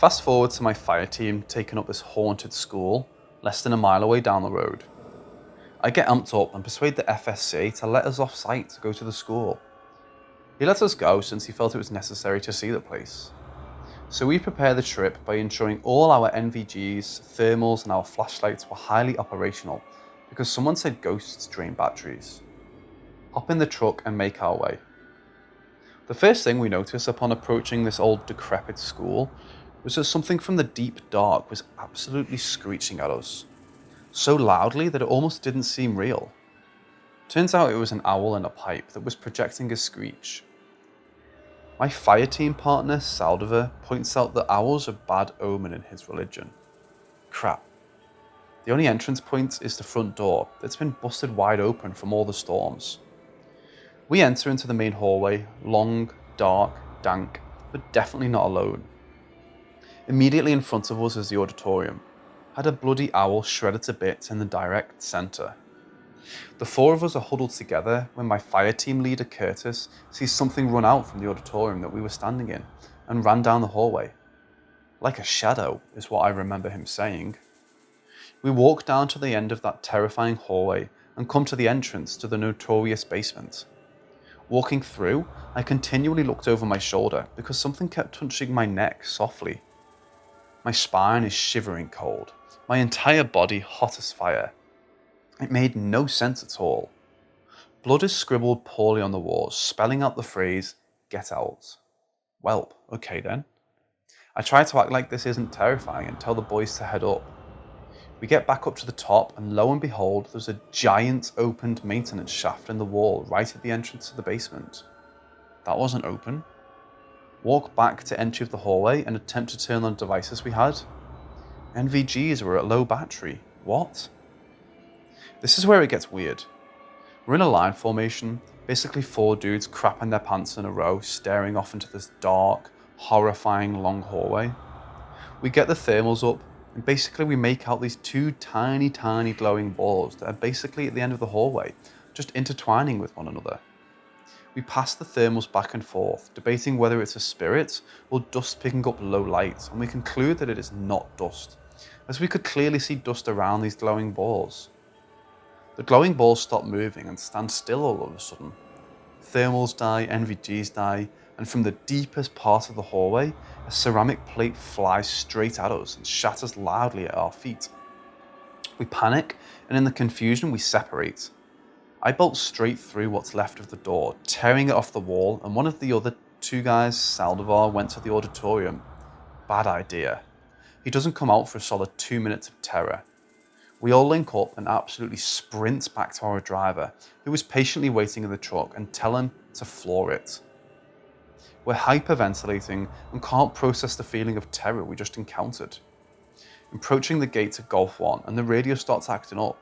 Fast forward to my fire team taking up this haunted school less than a mile away down the road. I get amped up and persuade the FSC to let us off site to go to the school. He lets us go since he felt it was necessary to see the place. So we prepare the trip by ensuring all our NVGs, thermals and our flashlights were highly operational because someone said ghosts drain batteries. Hop in the truck and make our way. The first thing we notice upon approaching this old decrepit school was that something from the deep dark was absolutely screeching at us, so loudly that it almost didn't seem real. Turns out it was an owl in a pipe that was projecting a screech. My fire team partner, Saldivar, points out that owls are bad omen in his religion. Crap. The only entrance point is the front door that's been busted wide open from all the storms. We enter into the main hallway, long, dark, dank, but definitely not alone. Immediately in front of us is the auditorium, had a bloody owl shredded to bits in the direct centre. The four of us are huddled together when my fire team leader Curtis sees something run out from the auditorium that we were standing in and ran down the hallway. Like a shadow is what I remember him saying. We walk down to the end of that terrifying hallway and come to the entrance to the notorious basement. Walking through, I continually looked over my shoulder because something kept touching my neck softly. My spine is shivering cold, my entire body hot as fire. It made no sense at all. Blood is scribbled poorly on the walls, spelling out the phrase, "Get out." Well, okay then. I try to act like this isn't terrifying and tell the boys to head up. We get back up to the top and lo and behold, there's a giant opened maintenance shaft in the wall right at the entrance to the basement. That wasn't open. Walk back to entry of the hallway and attempt to turn on the devices we had. NVGs were at low battery. What? This is where it gets weird. We're in a line formation, basically four dudes crapping their pants in a row, staring off into this dark, horrifying long hallway. We get the thermals up, and basically we make out these two tiny glowing balls that are basically at the end of the hallway, just intertwining with one another. We pass the thermals back and forth, debating whether it's a spirit or dust picking up low light, and we conclude that it is not dust, as we could clearly see dust around these glowing balls. The glowing balls stop moving and stand still all of a sudden. Thermals die, NVGs die, and from the deepest part of the hallway, a ceramic plate flies straight at us and shatters loudly at our feet. We panic, and in the confusion we separate. I bolt straight through what's left of the door, tearing it off the wall, and one of the other two guys, Saldivar, went to the auditorium. Bad idea. He doesn't come out for a solid 2 minutes of terror. We all link up and absolutely sprint back to our driver, who was patiently waiting in the truck, and tell him to floor it. We're hyperventilating and can't process the feeling of terror we just encountered. Approaching the gate to Golf 1 and the radio starts acting up,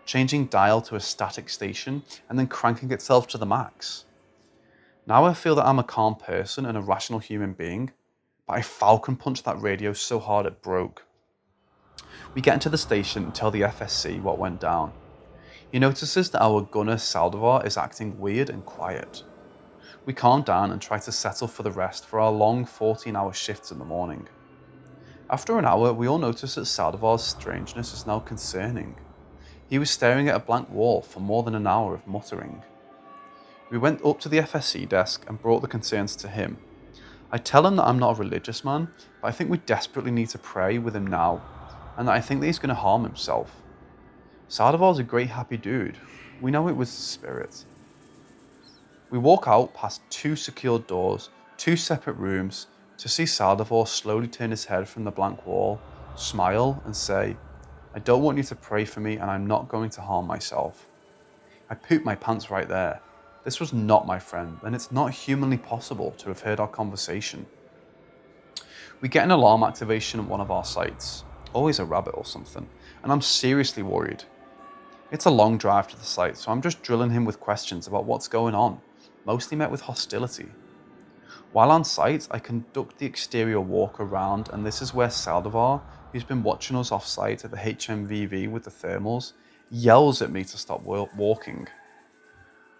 changing dial to a static station and then cranking itself to the max. Now I feel that I'm a calm person and a rational human being, but I falcon punched that radio so hard it broke. We get into the station and tell the FSC what went down. He notices that our gunner Saldivar is acting weird and quiet. We calm down and try to settle for the rest for our long 14-hour shifts in the morning. After an hour, we all notice that Saldivar's strangeness is now concerning. He was staring at a blank wall for more than an hour of muttering. We went up to the FSC desk and brought the concerns to him. I tell him that I'm not a religious man, but I think we desperately need to pray with him now, and that I think that he's going to harm himself. Saldivar's a great happy dude. We know it was the spirit. We walk out past 2 secured doors, 2 separate rooms, to see Saldivar slowly turn his head from the blank wall, smile and say, "I don't want you to pray for me and I'm not going to harm myself." I pooped my pants right there. This was not my friend, and it's not humanly possible to have heard our conversation. We get an alarm activation at one of our sites, always a rabbit or something, and I'm seriously worried. It's a long drive to the site, so I'm just drilling him with questions about what's going on, mostly met with hostility. While on site, I conduct the exterior walk around, and this is where Saldivar, who's been watching us off site at the HMVV with the thermals, yells at me to stop walking.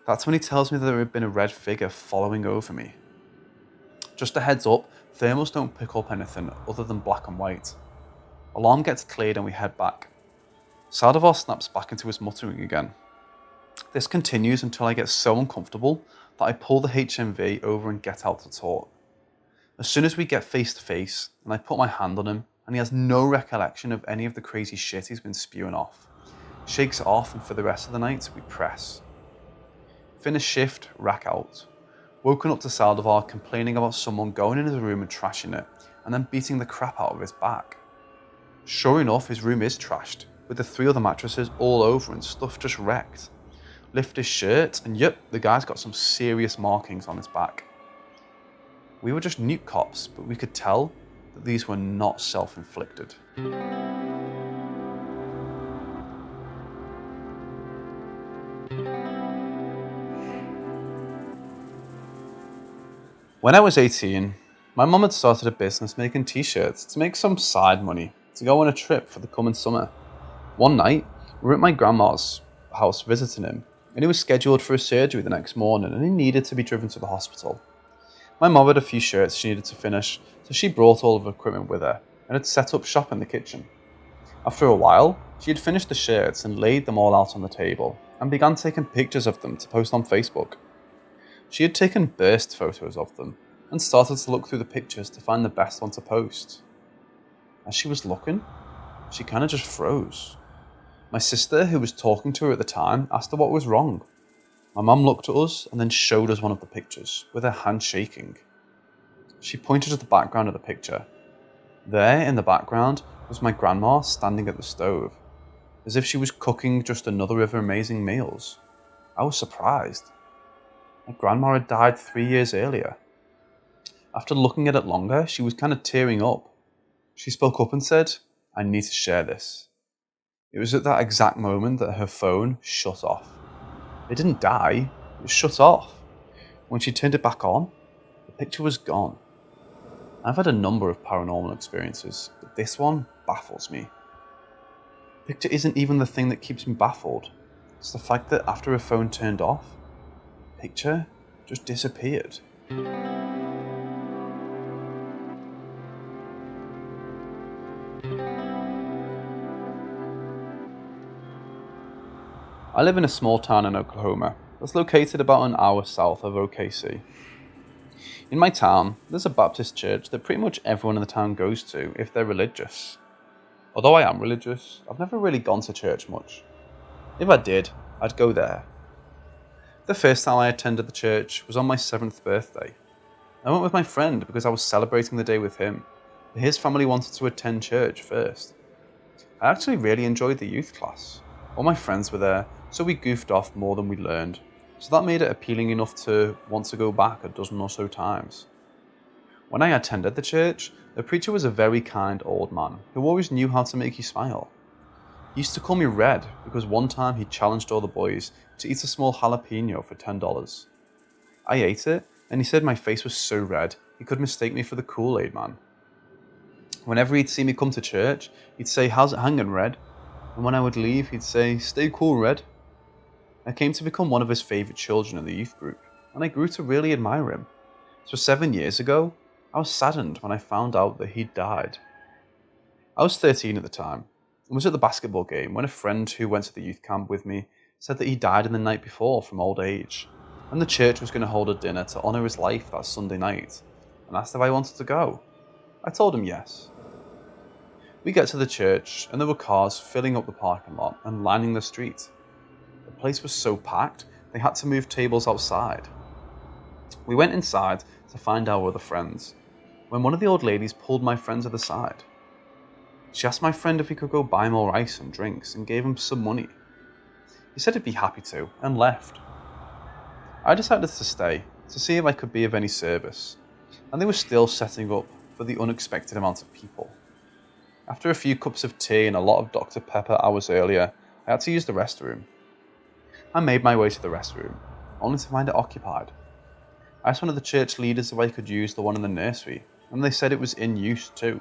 That's when he tells me that there had been a red figure following over me. Just a heads up, thermals don't pick up anything other than black and white. Alarm gets cleared and we head back. Saldivar snaps back into his muttering again. This continues until I get so uncomfortable that I pull the HMV over and get out to talk. As soon as we get face to face and I put my hand on him and he has no recollection of any of the crazy shit he's been spewing off, shakes it off, and for the rest of the night we press. Finish shift, rack out. Woken up to Saldivar complaining about someone going in his room and trashing it and then beating the crap out of his back. Sure enough, his room is trashed, with the 3 other mattresses all over and stuff just wrecked. Lift his shirt and yep, the guy's got some serious markings on his back. We were just nuke cops, but we could tell that these were not self-inflicted. When I was 18, my mum had started a business making t-shirts to make some side money to go on a trip for the coming summer. One night, we were at my grandma's house visiting him, and he was scheduled for a surgery the next morning and he needed to be driven to the hospital. My mum had a few shirts she needed to finish, so she brought all of her equipment with her and had set up shop in the kitchen. After a while, she had finished the shirts and laid them all out on the table and began taking pictures of them to post on Facebook. She had taken burst photos of them and started to look through the pictures to find the best one to post. As she was looking, she kind of just froze. My sister, who was talking to her at the time, asked her what was wrong. My mum looked at us and then showed us one of the pictures, with her hand shaking. She pointed to the background of the picture. There, in the background, was my grandma standing at the stove, as if she was cooking just another of her amazing meals. I was surprised. My grandma had died 3 years earlier. After looking at it longer, she was kind of tearing up. She spoke up and said, "I need to share this." It was at that exact moment that her phone shut off. It didn't die, it shut off. When she turned it back on, the picture was gone. I've had a number of paranormal experiences, but this one baffles me. The picture isn't even the thing that keeps me baffled. It's the fact that after her phone turned off, the picture just disappeared. I live in a small town in Oklahoma that's located about an hour south of OKC. In my town, there's a Baptist church that pretty much everyone in the town goes to if they're religious. Although I am religious, I've never really gone to church much. If I did, I'd go there. The first time I attended the church was on my 7th birthday. I went with my friend because I was celebrating the day with him, but his family wanted to attend church first. I actually really enjoyed the youth class. All my friends were there, so we goofed off more than we learned, so that made it appealing enough to want to go back a dozen or so times. When I attended the church, the preacher was a very kind old man who always knew how to make you smile. He used to call me Red because one time he challenged all the boys to eat a small jalapeno for $10. I ate it, and he said my face was so red he could mistake me for the Kool-Aid man. Whenever he'd see me come to church, he'd say, "How's it hanging, Red?" And when I would leave, he'd say, "Stay cool, Red." I came to become one of his favourite children in the youth group, and I grew to really admire him. So 7 years ago, I was saddened when I found out that he'd died. I was 13 at the time, and was at the basketball game when a friend who went to the youth camp with me said that he died in the night before from old age, and the church was going to hold a dinner to honour his life that Sunday night, and asked if I wanted to go. I told him yes. We get to the church, and there were cars filling up the parking lot and lining the street. The place was so packed, they had to move tables outside. We went inside to find our other friends, when one of the old ladies pulled my friend to the side. She asked my friend if he could go buy more ice and drinks and gave him some money. He said he'd be happy to, and left. I decided to stay to see if I could be of any service, and they were still setting up for the unexpected amount of people. After a few cups of tea and a lot of Dr. Pepper hours earlier, I had to use the restroom. I made my way to the restroom, only to find it occupied. I asked one of the church leaders if I could use the one in the nursery, and they said it was in use too,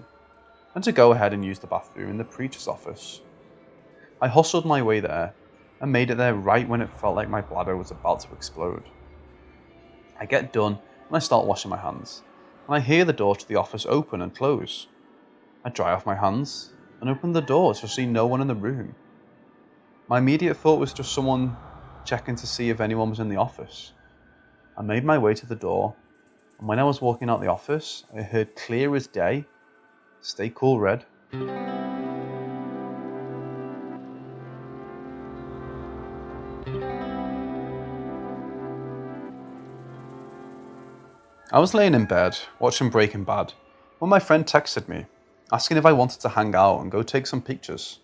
and to go ahead and use the bathroom in the preacher's office. I hustled my way there, and made it there right when it felt like my bladder was about to explode. I get done, and I start washing my hands, and I hear the door to the office open and close. I dry off my hands and open the door to see no one in the room. My immediate thought was just someone checking to see if anyone was in the office. I made my way to the door, and when I was walking out the office, I heard clear as day, "Stay cool, Red." I was laying in bed, watching Breaking Bad, when my friend texted me, asking if I wanted to hang out and go take some pictures.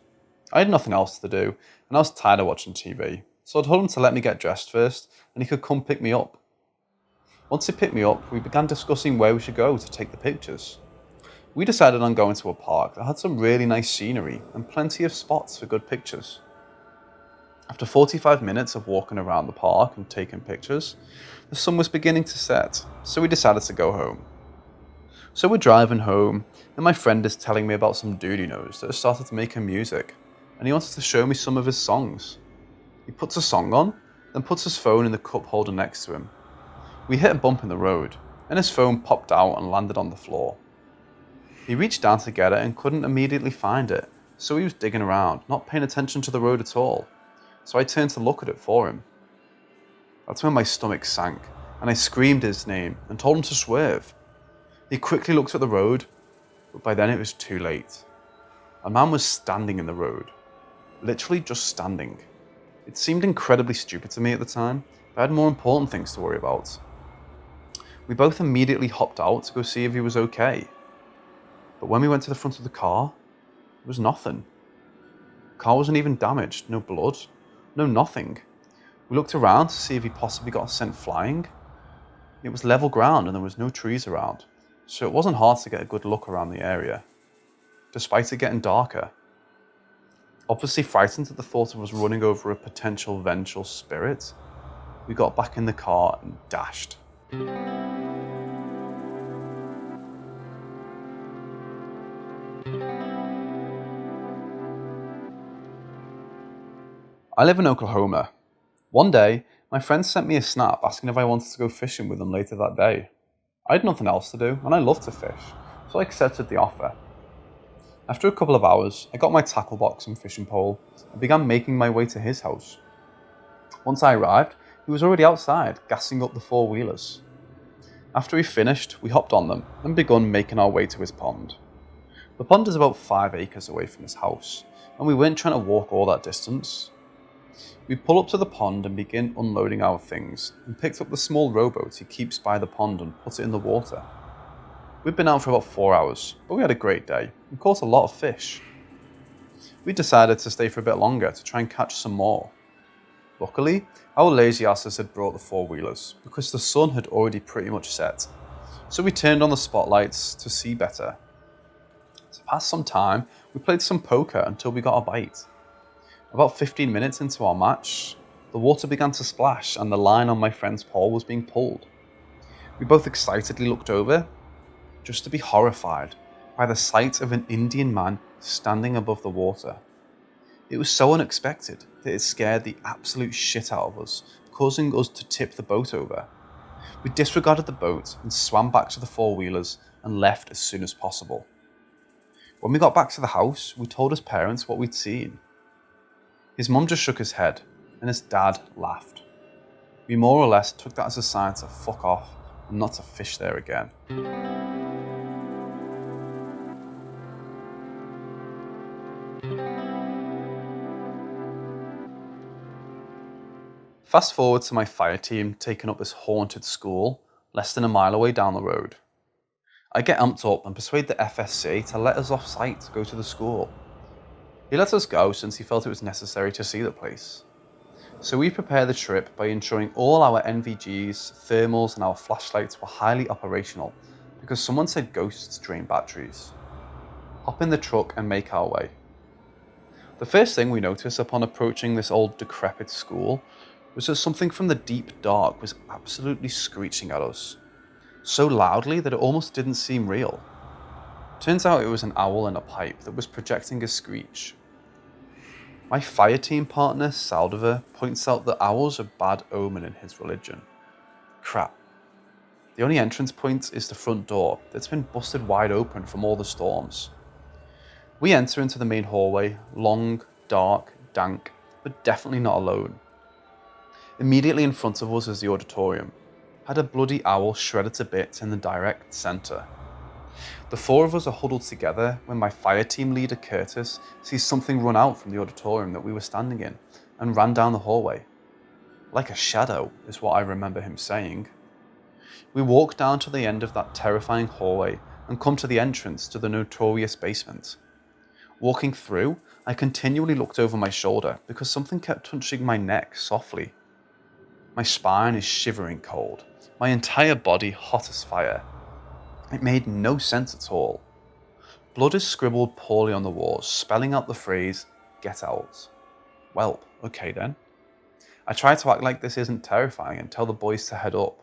I had nothing else to do, and I was tired of watching TV, so I told him to let me get dressed first, and he could come pick me up. Once he picked me up, we began discussing where we should go to take the pictures. We decided on going to a park that had some really nice scenery and plenty of spots for good pictures. After 45 minutes of walking around the park and taking pictures, the sun was beginning to set, so we decided to go home. So we're driving home, and my friend is telling me about some dude he knows that has started making music, and he wants to show me some of his songs. He puts a song on, then puts his phone in the cup holder next to him. We hit a bump in the road, and his phone popped out and landed on the floor. He reached down to get it and couldn't immediately find it, so he was digging around, not paying attention to the road at all. So I turned to look at it for him. That's when my stomach sank, and I screamed his name and told him to swerve. He quickly looked at the road, but by then it was too late. A man was standing in the road, literally just standing. It seemed incredibly stupid to me at the time, but I had more important things to worry about. We both immediately hopped out to go see if he was okay. But when we went to the front of the car, there was nothing. The car wasn't even damaged, no blood, no nothing. We looked around to see if he possibly got sent flying. It was level ground and there was no trees around, so it wasn't hard to get a good look around the area, despite it getting darker. Obviously frightened at the thought of us running over a potential vengeful spirit, we got back in the car and dashed. I live in Oklahoma. One day, my friend sent me a snap asking if I wanted to go fishing with them later that day. I had nothing else to do, and I love to fish, so I accepted the offer. After a couple of hours, I got my tackle box and fishing pole and began making my way to his house. Once I arrived, he was already outside, gassing up the four-wheelers. After he finished, we hopped on them and begun making our way to his pond. The pond is about 5 acres away from his house, and we weren't trying to walk all that distance. We pull up to the pond and begin unloading our things, and picked up the small rowboat he keeps by the pond and put it in the water. We'd been out for about 4 hours, but we had a great day and caught a lot of fish. We decided to stay for a bit longer to try and catch some more. Luckily, our lazy asses had brought the four-wheelers because the sun had already pretty much set, so we turned on the spotlights to see better. To pass some time, we played some poker until we got a bite. About 15 minutes into our match, the water began to splash and the line on my friend's pole was being pulled. We both excitedly looked over, just to be horrified by the sight of an Indian man standing above the water. It was so unexpected that it scared the absolute shit out of us, causing us to tip the boat over. We disregarded the boat and swam back to the four-wheelers and left as soon as possible. When we got back to the house, we told his parents what we'd seen. His mum just shook his head, and his dad laughed. We more or less took that as a sign to fuck off and not to fish there again. Fast forward to my fire team taking up this haunted school less than a mile away down the road. I get amped up and persuade the FSC to let us off site to go to the school. He let us go since he felt it was necessary to see the place. So we prepare the trip by ensuring all our NVGs, thermals and our flashlights were highly operational because someone said ghosts drain batteries. Hop in the truck and make our way. The first thing we notice upon approaching this old decrepit school was that something from the deep dark was absolutely screeching at us, so loudly that it almost didn't seem real. Turns out it was an owl in a pipe that was projecting a screech. My fire team partner, Saldivar, points out that owls are bad omen in his religion. Crap. The only entrance point is the front door that's been busted wide open from all the storms. We enter into the main hallway, long, dark, dank, but definitely not alone. Immediately in front of us is the auditorium. Had a bloody owl shredded to bits in the direct centre. The four of us are huddled together when my fire team leader Curtis sees something run out from the auditorium that we were standing in and ran down the hallway. Like a shadow, is what I remember him saying. We walk down to the end of that terrifying hallway and come to the entrance to the notorious basement. Walking through, I continually looked over my shoulder because something kept touching my neck softly. My spine is shivering cold, my entire body hot as fire. It made no sense at all. Blood is scribbled poorly on the walls, spelling out the phrase, "Get out." Well, okay then. I try to act like this isn't terrifying and tell the boys to head up.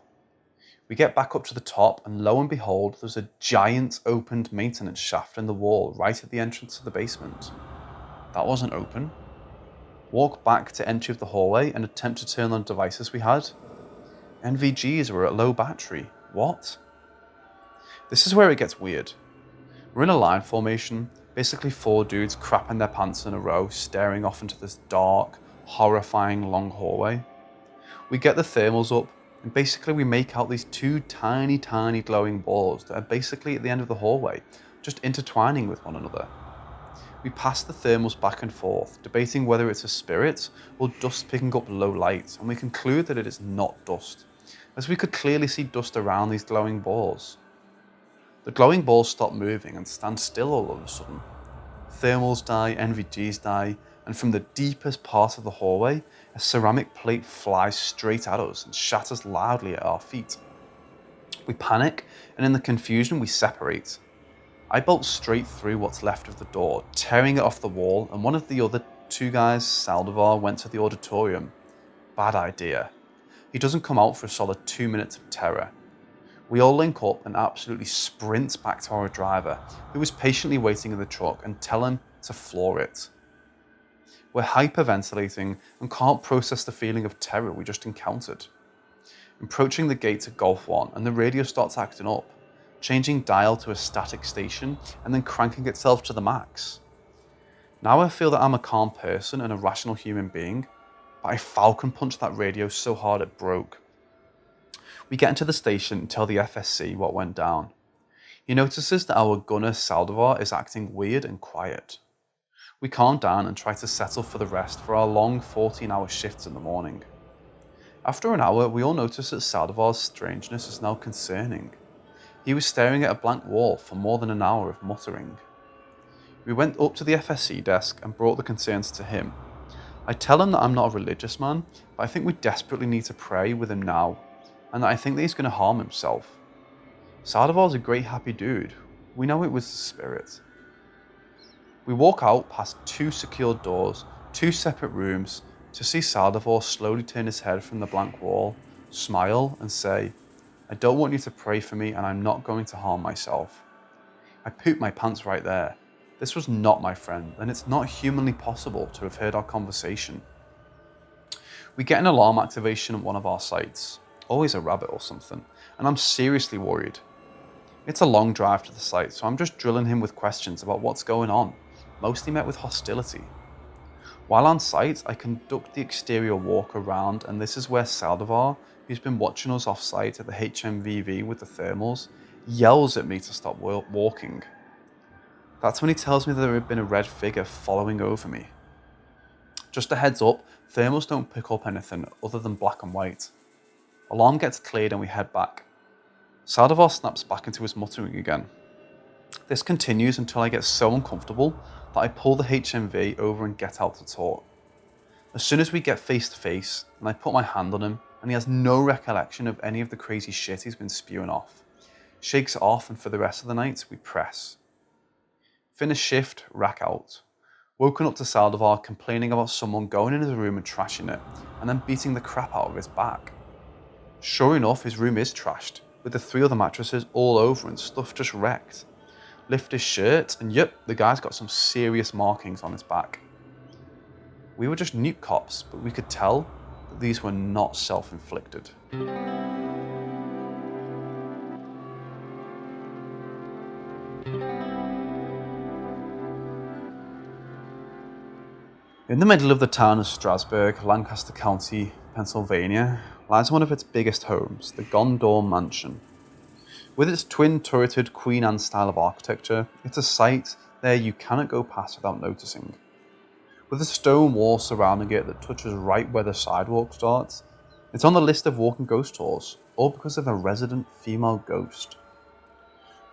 We get back up to the top and lo and behold, there's a giant opened maintenance shaft in the wall right at the entrance to the basement. That wasn't open. Walk back to entry of the hallway and attempt to turn on devices we had. NVGs were at low battery. What? This is where it gets weird. We're in a line formation, basically four dudes crapping their pants in a row, staring off into this dark, horrifying long hallway. We get the thermals up, and basically we make out these two tiny glowing balls that are basically at the end of the hallway, just intertwining with one another. We pass the thermals back and forth, debating whether it's a spirit or dust picking up low light, and we conclude that it is not dust, as we could clearly see dust around these glowing balls. The glowing balls stop moving and stand still all of a sudden. Thermals die, NVGs die, and from the deepest part of the hallway, a ceramic plate flies straight at us and shatters loudly at our feet. We panic, and in the confusion we separate. I bolt straight through what's left of the door, tearing it off the wall, and one of the other two guys, Saldivar, went to the auditorium. Bad idea. He doesn't come out for a solid 2 minutes of terror. We all link up and absolutely sprint back to our driver, who is patiently waiting in the truck, and tell him to floor it. We're hyperventilating and can't process the feeling of terror we just encountered. Approaching the gate to Golf 1, and the radio starts acting up, changing dial to a static station and then cranking itself to the max. Now I feel that I'm a calm person and a rational human being, but I falcon punched that radio so hard it broke. We get into the station and tell the FSC what went down. He notices that our gunner Saldivar is acting weird and quiet. We calm down and try to settle for the rest for our long 14-hour shifts in the morning. After an hour, we all notice that Saldivar's strangeness is now concerning. He was staring at a blank wall for more than an hour of muttering. We went up to the FSC desk and brought the concerns to him. I tell him that I'm not a religious man, but I think we desperately need to pray with him now, and that I think that he's going to harm himself. Saldivar's a great happy dude. We know it was the spirit. We walk out past two secured doors, two separate rooms, to see Saldivar slowly turn his head from the blank wall, smile and say, "I don't want you to pray for me and I'm not going to harm myself." I pooped my pants right there. This was not my friend, and it's not humanly possible to have heard our conversation. We get an alarm activation at one of our sites, always a rabbit or something, and I'm seriously worried. It's a long drive to the site, so I'm just drilling him with questions about what's going on, mostly met with hostility. While on site, I conduct the exterior walk around, and this is where Saldivar, who's been watching us off site at the HMVV with the thermals, yells at me to stop walking. That's when he tells me that there had been a red figure following over me. Just a heads up, thermals don't pick up anything other than black and white. Alarm gets cleared and we head back. Saldivar snaps back into his muttering again. This continues until I get so uncomfortable that I pull the HMV over and get out to talk. As soon as we get face to face, and I put my hand on him, and he has no recollection of any of the crazy shit he's been spewing off. Shakes it off, and for the rest of the night, we press. Finish shift, rack out. Woken up to Saldivar complaining about someone going in his room and trashing it, and then beating the crap out of his back. Sure enough, his room is trashed, with the 3 other mattresses all over and stuff just wrecked. Lift his shirt, and yep, the guy's got some serious markings on his back. We were just nuke cops, but we could tell that these were not self-inflicted. In the middle of the town of Strasburg, Lancaster County, Pennsylvania, lies one of its biggest homes, the Gondor Mansion. With its twin-turreted Queen Anne style of architecture, it's a sight there you cannot go past without noticing. With a stone wall surrounding it that touches right where the sidewalk starts, it's on the list of walking ghost tours, all because of a resident female ghost.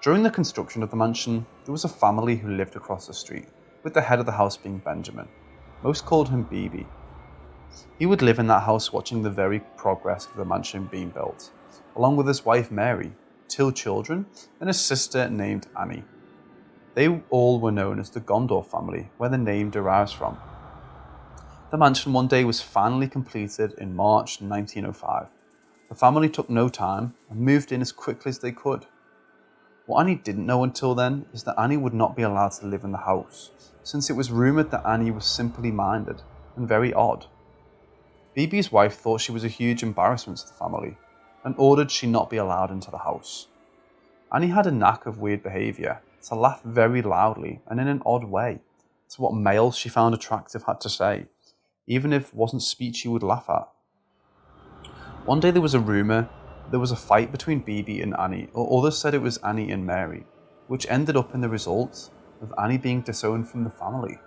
During the construction of the mansion, there was a family who lived across the street, with the head of the house being Benjamin. Most called him BB. He would live in that house watching the very progress of the mansion being built, along with his wife Mary, 2 children, and a sister named Annie. They all were known as the Gondor family, where the name derives from. The mansion one day was finally completed in March 1905. The family took no time and moved in as quickly as they could. What Annie didn't know until then is that Annie would not be allowed to live in the house, since it was rumoured that Annie was simply-minded and very odd. BB's wife thought she was a huge embarrassment to the family, and ordered she not be allowed into the house. Annie had a knack of weird behaviour, to laugh very loudly and in an odd way, to what males she found attractive had to say, even if it wasn't speech she would laugh at. One day there was a rumour there was a fight between BB and Annie, or others said it was Annie and Mary, which ended up in the result of Annie being disowned from the family.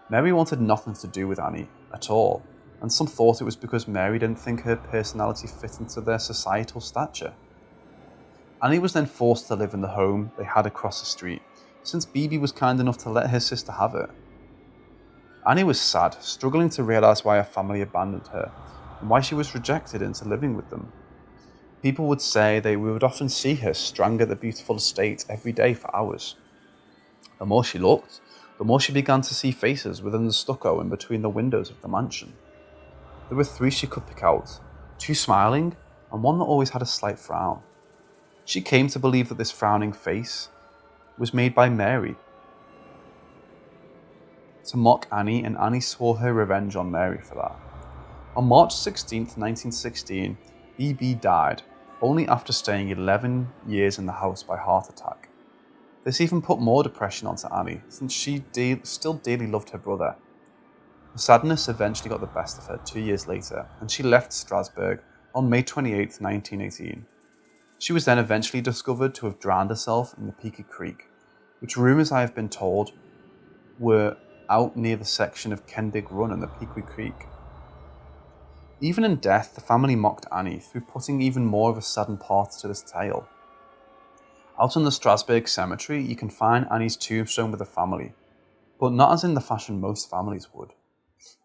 Mary wanted nothing to do with Annie at all, and some thought it was because Mary didn't think her personality fit into their societal stature. Annie was then forced to live in the home they had across the street, since BB was kind enough to let her sister have it. Annie was sad, struggling to realise why her family abandoned her, and why she was rejected into living with them. People would say they would often see her strung at the beautiful estate every day for hours. The more she looked, the more she began to see faces within the stucco in between the windows of the mansion. There were 3 she could pick out, 2 smiling, and one that always had a slight frown. She came to believe that this frowning face was made by Mary to mock Annie, and Annie swore her revenge on Mary for that. On March 16, 1916, BB died, only after staying 11 years in the house by heart attack. This even put more depression onto Annie, since she still dearly loved her brother. The sadness eventually got the best of her 2 years later, and she left Strasbourg on May 28, 1918. She was then eventually discovered to have drowned herself in the Peaky Creek, which rumours I have been told were out near the section of Kendig Run in the Peaky Creek. Even in death, the family mocked Annie through putting even more of a saddened part to this tale. Out in the Strasbourg cemetery, you can find Annie's tombstone with the family, but not as in the fashion most families would.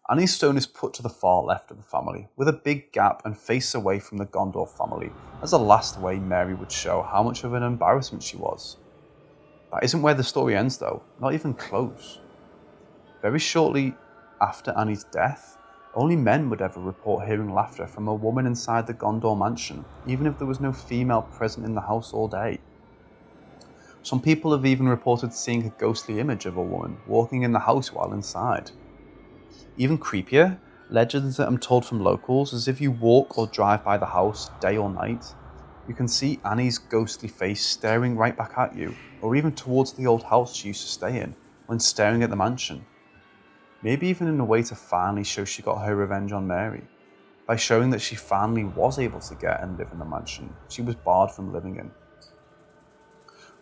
Annie's stone is put to the far left of the family, with a big gap and face away from the Gondor family, as a last way Mary would show how much of an embarrassment she was. That isn't where the story ends though, not even close. Very shortly after Annie's death, only men would ever report hearing laughter from a woman inside the Gondor mansion, even if there was no female present in the house all day. Some people have even reported seeing a ghostly image of a woman walking in the house while inside. Even creepier, legends that I'm told from locals is if you walk or drive by the house day or night, you can see Annie's ghostly face staring right back at you, or even towards the old house she used to stay in when staring at the mansion. Maybe even in a way to finally show she got her revenge on Mary, by showing that she finally was able to get and live in the mansion she was barred from living in.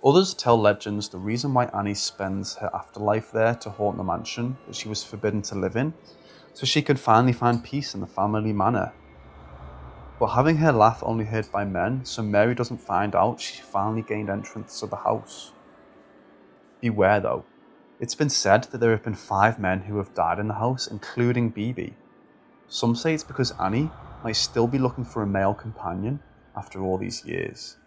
Others tell legends the reason why Annie spends her afterlife there to haunt the mansion that she was forbidden to live in, so she could finally find peace in the family manor. But having her laugh only heard by men, so Mary doesn't find out she finally gained entrance to the house. Beware though. It's been said that there have been 5 men who have died in the house, including BB. Some say it's because Annie might still be looking for a male companion after all these years.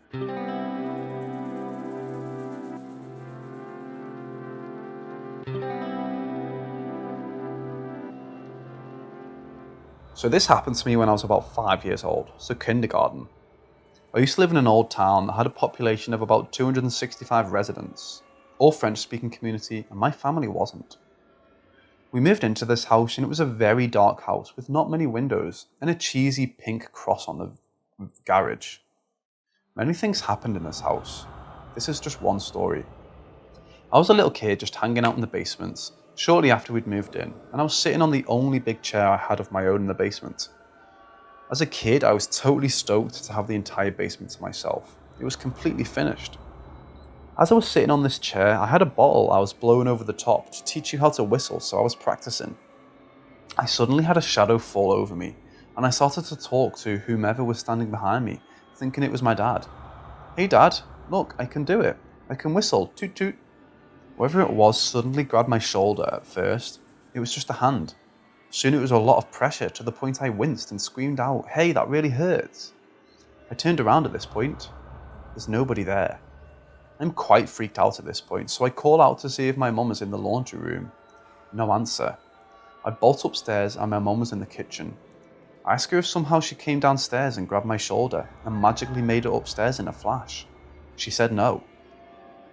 So this happened to me when I was about 5 years old, so kindergarten. I used to live in an old town that had a population of about 265 residents, all French-speaking community, and my family wasn't. We moved into this house and it was a very dark house with not many windows and a cheesy pink cross on the garage. Many things happened in this house. This is just one story. I was a little kid just hanging out in the basements, shortly after we'd moved in, and I was sitting on the only big chair I had of my own in the basement. As a kid, I was totally stoked to have the entire basement to myself. It was completely finished. As I was sitting on this chair, I had a bottle I was blowing over the top to teach you how to whistle, so I was practicing. I suddenly had a shadow fall over me, and I started to talk to whomever was standing behind me, thinking it was my dad. "Hey dad, look, I can do it. I can whistle, toot toot." Whoever it was suddenly grabbed my shoulder at first. It was just a hand. Soon it was a lot of pressure to the point I winced and screamed out, "Hey, that really hurts." I turned around at this point. There's nobody there. I'm quite freaked out at this point, so I call out to see if my mum is in the laundry room. No answer. I bolt upstairs and my mum was in the kitchen. I ask her if somehow she came downstairs and grabbed my shoulder and magically made it upstairs in a flash. She said no.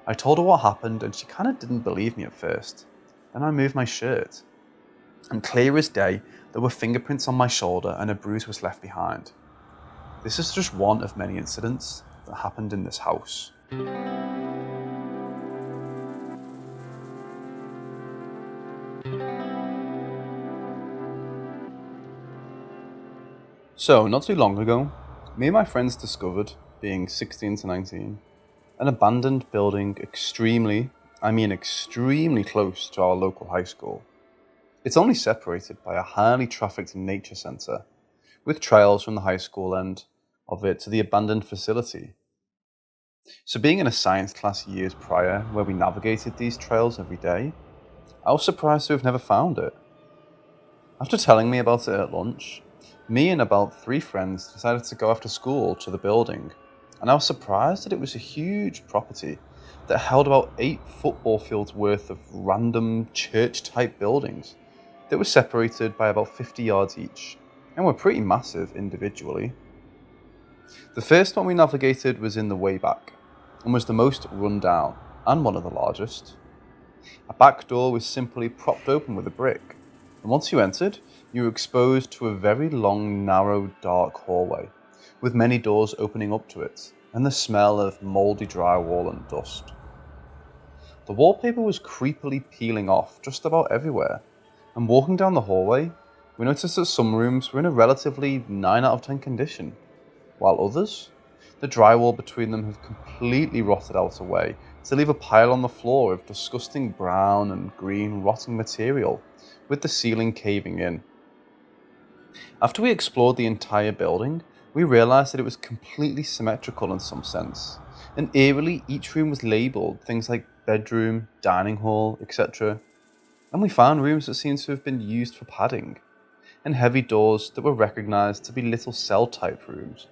I told her what happened and she kind of didn't believe me at first. Then I moved my shirt. And clear as day, there were fingerprints on my shoulder and a bruise was left behind. This is just one of many incidents that happened in this house. So, not too long ago, me and my friends discovered, being 16 to 19, an abandoned building extremely close to our local high school. It's only separated by a highly trafficked nature centre, with trails from the high school end of it to the abandoned facility. So being in a science class years prior, where we navigated these trails every day, I was surprised to have never found it. After telling me about it at lunch, me and about 3 friends decided to go after school to the building, and I was surprised that it was a huge property that held about 8 football fields worth of random church-type buildings that were separated by about 50 yards each, and were pretty massive individually. The first one we navigated was in the way back, and was the most run down, and one of the largest. A back door was simply propped open with a brick, and once you entered, you were exposed to a very long, narrow, dark hallway, with many doors opening up to it, and the smell of mouldy drywall and dust. The wallpaper was creepily peeling off just about everywhere, and walking down the hallway, we noticed that some rooms were in a relatively 9 out of 10 condition, while others, the drywall between them had completely rotted out away to leave a pile on the floor of disgusting brown and green rotting material, with the ceiling caving in. After we explored the entire building, we realised that it was completely symmetrical in some sense, and eerily each room was labelled things like bedroom, dining hall, etc. And we found rooms that seemed to have been used for padding, and heavy doors that were recognised to be little cell-type rooms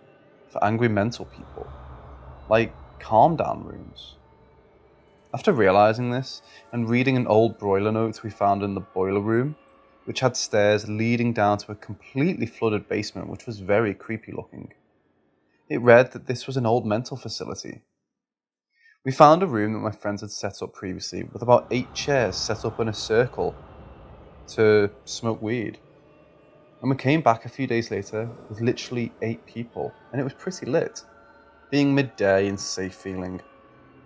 for angry mental people, like calm-down rooms. After realising this, and reading an old broiler note we found in the boiler room, which had stairs leading down to a completely flooded basement which was very creepy looking, it read that this was an old mental facility. We found a room that my friends had set up previously with about 8 chairs set up in a circle to smoke weed. And we came back a few days later with literally 8 people, and it was pretty lit, being midday and safe feeling,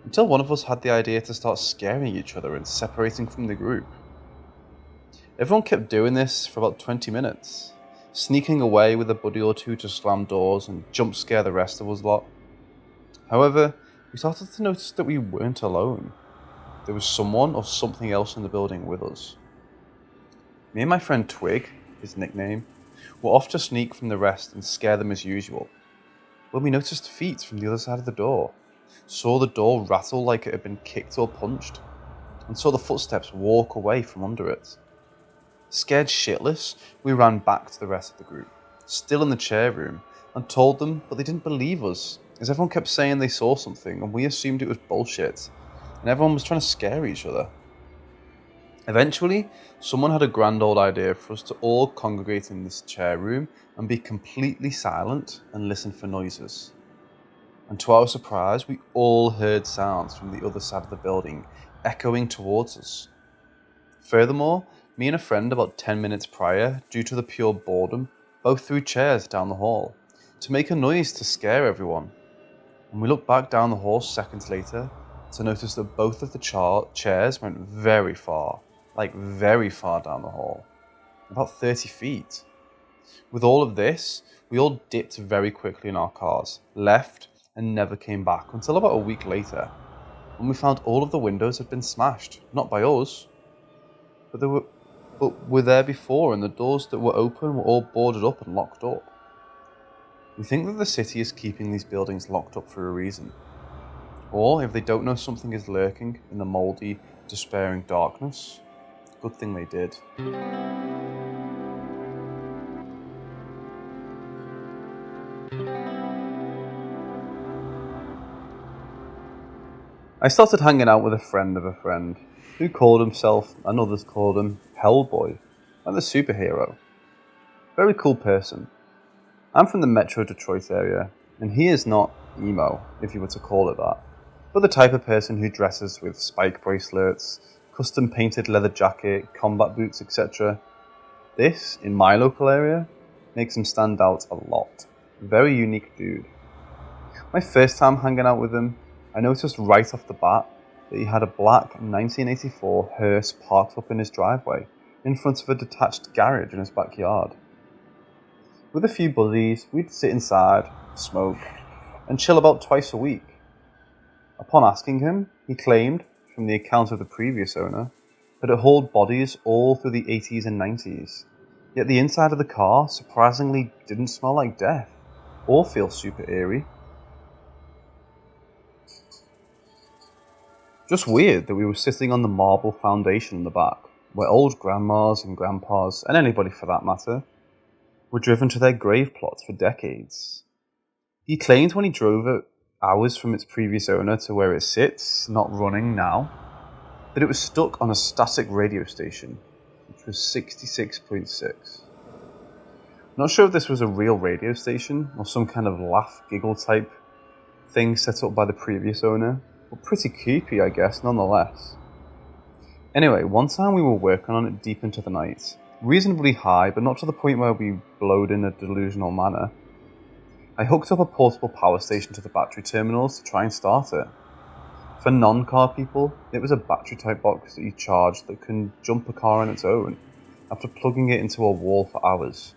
until one of us had the idea to start scaring each other and separating from the group. Everyone kept doing this for about 20 minutes, sneaking away with a buddy or two to slam doors and jump scare the rest of us lot. However, we started to notice that we weren't alone. There was someone or something else in the building with us. Me and my friend Twig, his nickname, were off to sneak from the rest and scare them as usual, when we noticed feet from the other side of the door, saw the door rattle like it had been kicked or punched, and saw the footsteps walk away from under it. Scared shitless, we ran back to the rest of the group, still in the chair room, and told them, but they didn't believe us, as everyone kept saying they saw something and we assumed it was bullshit, and everyone was trying to scare each other. Eventually, someone had a grand old idea for us to all congregate in this chair room and be completely silent and listen for noises. And to our surprise, we all heard sounds from the other side of the building, echoing towards us. Furthermore, me and a friend about 10 minutes prior, due to the pure boredom, both threw chairs down the hall, to make a noise to scare everyone. And we looked back down the hall seconds later, to notice that both of the chairs went very far, like very far down the hall, about 30 feet. With all of this, we all dipped very quickly in our cars, left, and never came back until about a week later, when we found all of the windows had been smashed. Not by us, but were there before, and the doors that were open were all boarded up and locked up. We think that the city is keeping these buildings locked up for a reason. Or if they don't know something is lurking in the mouldy, despairing darkness, good thing they did. I started hanging out with a friend of a friend, who called himself, and others called him, Hellboy, like the superhero. Very cool person. I'm from the Metro Detroit area, and he is not emo, if you were to call it that, but the type of person who dresses with spike bracelets, custom painted leather jacket, combat boots, etc. This, in my local area, makes him stand out a lot. Very unique dude. My first time hanging out with him, I noticed right off the bat that he had a black 1984 hearse parked up in his driveway, in front of a detached garage in his backyard. With a few buddies, we'd sit inside, smoke, and chill about twice a week. Upon asking him, he claimed, from the account of the previous owner, that it hauled bodies all through the 80s and 90s, yet the inside of the car surprisingly didn't smell like death, or feel super eerie. Just weird that we were sitting on the marble foundation in the back, where old grandmas and grandpas, and anybody for that matter, were driven to their grave plots for decades. He claimed when he drove it hours from its previous owner to where it sits, not running now, that it was stuck on a static radio station, which was 66.6. Not sure if this was a real radio station, or some kind of laugh-giggle type thing set up by the previous owner, but pretty creepy, I guess, nonetheless. Anyway, one time we were working on it deep into the night, reasonably high, but not to the point where we blowed in a delusional manner. I hooked up a portable power station to the battery terminals to try and start it. For non-car people, it was a battery-type box that you charge that can jump a car on its own, after plugging it into a wall for hours.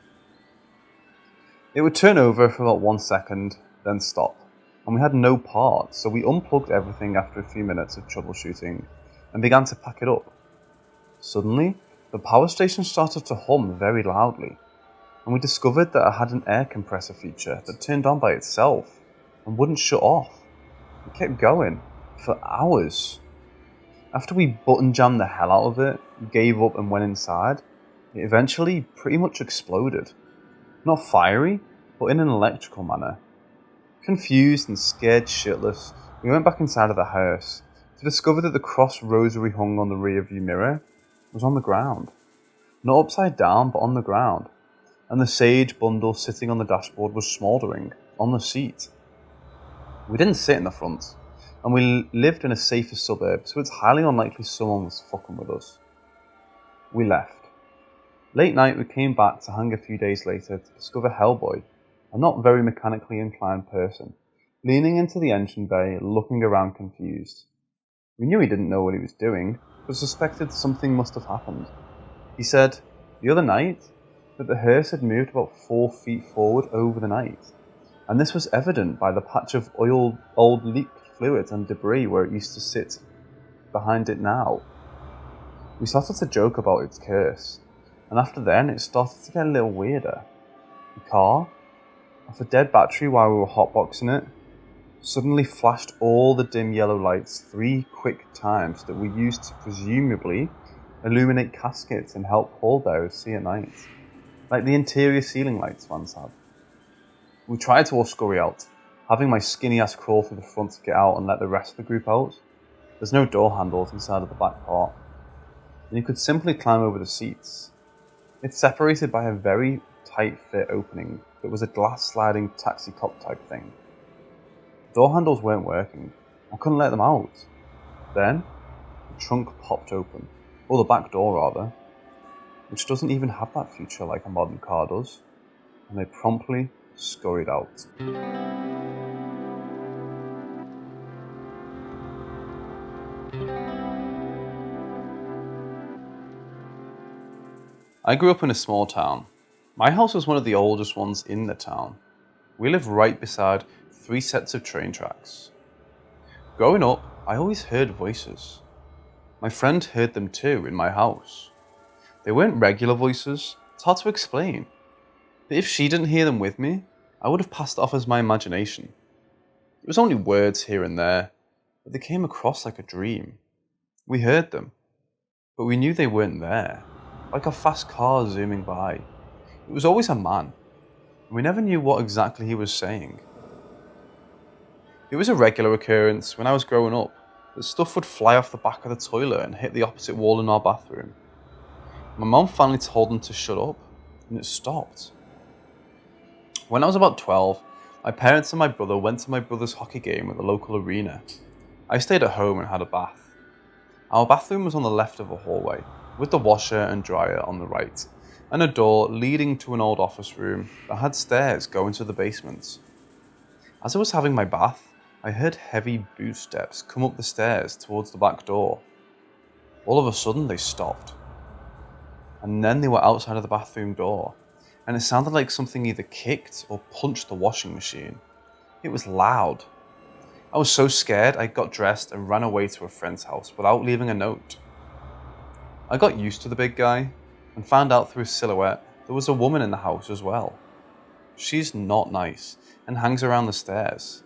It would turn over for about 1 second, then stop, and we had no parts, so we unplugged everything after a few minutes of troubleshooting, and began to pack it up. Suddenly, the power station started to hum very loudly, and we discovered that it had an air compressor feature that turned on by itself, and wouldn't shut off. It kept going, for hours. After we button jammed the hell out of it, gave up and went inside, it eventually pretty much exploded. Not fiery, but in an electrical manner. Confused and scared shitless, we went back inside of the house to discover that the cross rosary hung on the rear view mirror was on the ground. Not upside down, but on the ground. And the sage bundle sitting on the dashboard was smouldering on the seat. We didn't sit in the front, and we lived in a safer suburb, so it's highly unlikely someone was fucking with us. We left. Late night, we came back to hang a few days later to discover Hellboy, a not very mechanically inclined person, leaning into the engine bay, looking around confused. We knew he didn't know what he was doing, but suspected something must have happened. He said, the other night, that the hearse had moved about 4 feet forward over the night, and this was evident by the patch of old leaked fluid and debris where it used to sit behind it now. We started to joke about its curse, and after then it started to get a little weirder. The car, off a dead battery while we were hotboxing it, suddenly flashed all the dim yellow lights 3 quick times that we used to presumably illuminate caskets and help pallbearers see at night, like the interior ceiling lights fans have. We tried to all scurry out, having my skinny ass crawl through the front to get out and let the rest of the group out. There's no door handles inside of the back part, and you could simply climb over the seats. It's separated by a very tight fit opening that was a glass sliding taxi cop type thing. Door handles weren't working. I couldn't let them out. Then, the trunk popped open, or the back door rather, which doesn't even have that feature like a modern car does, and they promptly scurried out. I grew up in a small town. My house was one of the oldest ones in the town. We lived right beside 3 sets of train tracks. Growing up, I always heard voices. My friend heard them too in my house. They weren't regular voices, it's hard to explain. But if she didn't hear them with me, I would have passed it off as my imagination. It was only words here and there, but they came across like a dream. We heard them, but we knew they weren't there, like a fast car zooming by. It was always a man, and we never knew what exactly he was saying. It was a regular occurrence when I was growing up that stuff would fly off the back of the toilet and hit the opposite wall in our bathroom. My mum finally told them to shut up, and it stopped. When I was about 12, my parents and my brother went to my brother's hockey game at the local arena. I stayed at home and had a bath. Our bathroom was on the left of a hallway, with the washer and dryer on the right, and a door leading to an old office room that had stairs going to the basement. As I was having my bath, I heard heavy boot steps come up the stairs towards the back door. All of a sudden they stopped. And then they were outside of the bathroom door, and it sounded like something either kicked or punched the washing machine. It was loud. I was so scared I got dressed and ran away to a friend's house without leaving a note. I got used to the big guy and found out through his silhouette there was a woman in the house as well. She's not nice and hangs around the stairs.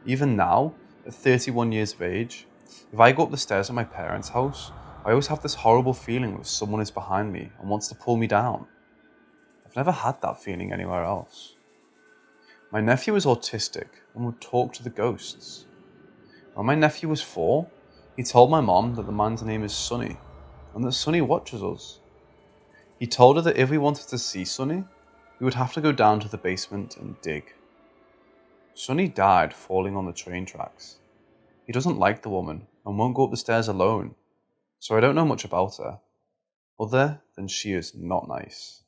Even now, at 31 years of age, if I go up the stairs at my parents' house, I always have this horrible feeling that someone is behind me and wants to pull me down. I've never had that feeling anywhere else. My nephew is autistic and would talk to the ghosts. When my nephew was 4, he told my mom that the man's name is Sonny and that Sonny watches us. He told her that if we wanted to see Sonny, we would have to go down to the basement and dig. Sonny died falling on the train tracks. He doesn't like the woman and won't go up the stairs alone, so I don't know much about her, other than she is not nice.